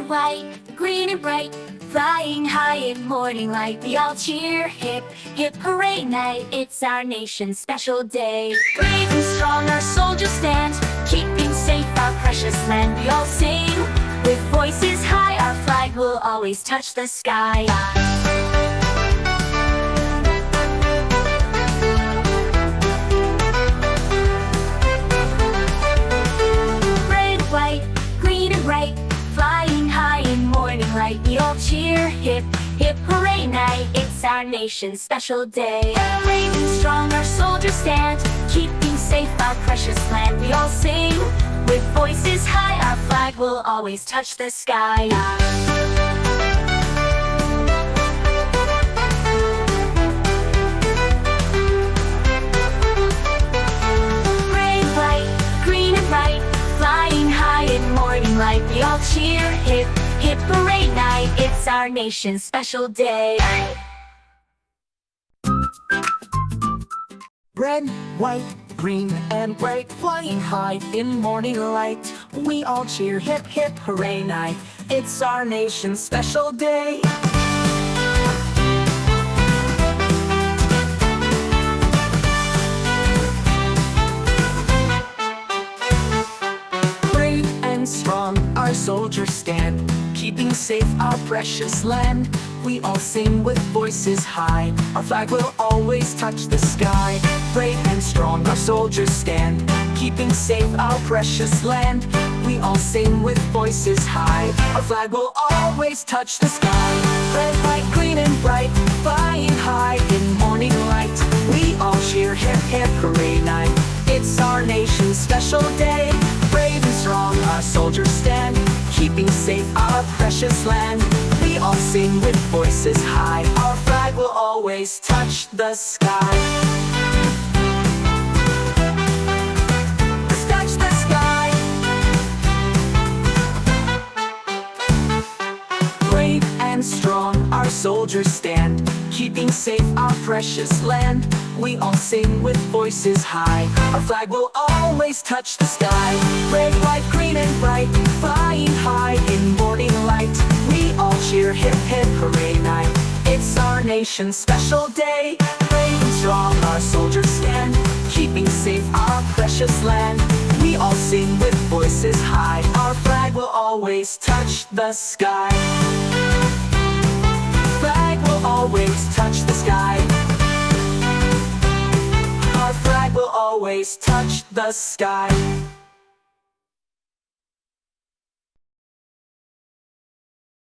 and white, green and bright, flying high in morning light. We all cheer, hip, hip, hooray night. It's our nation's special day. Brave and strong our soldiers stand, keeping safe our precious land. We all sing with voices high, our flag will always touch the sky. Red, white, green and bright, flying high in morning light. We all cheer, hip, hip, hooray night. It's our nation's special day. Brave and strong our soldiers stand, keeping safe our precious land. We all sing with voices high, our flag will always touch the sky. Red, white, green and bright, flying high in morning light. We all cheer, hip, hip, hooray night. It's our nation's special day. Red, white, green and bright, flying high in morning light. We all cheer, hip, hip, hooray night. It's our nation's special day. Brave and strong our soldiers stand, keeping safe our precious land. We all sing with voices high, our flag will always touch the sky. Brave and strong our soldiers stand, keeping safe our precious land. We all sing with voices high, our flag will always touch the sky. Red, white, green and bright, flying high in morning light. We all cheer, hip, hip, hooray night. It's our nation's special day. Brave and strong our soldiers stand, keeping safe our precious land. We all sing with voices high, our flag will always touch the sky. Let's touch the sky. Brave and strong our soldiers stand, keeping safe our precious land. We all sing with voices high, our flag will always touch the sky. Red, white, green and bright, flying high in morning light. We all cheer, hip, hip, hooray night. It's our nation's special day. Brave and strong our soldiers stand, keeping safe our precious land. We all sing with voices high, our flag will always touch the sky. Flag will always touch the sky. Our flag will always touch the sky.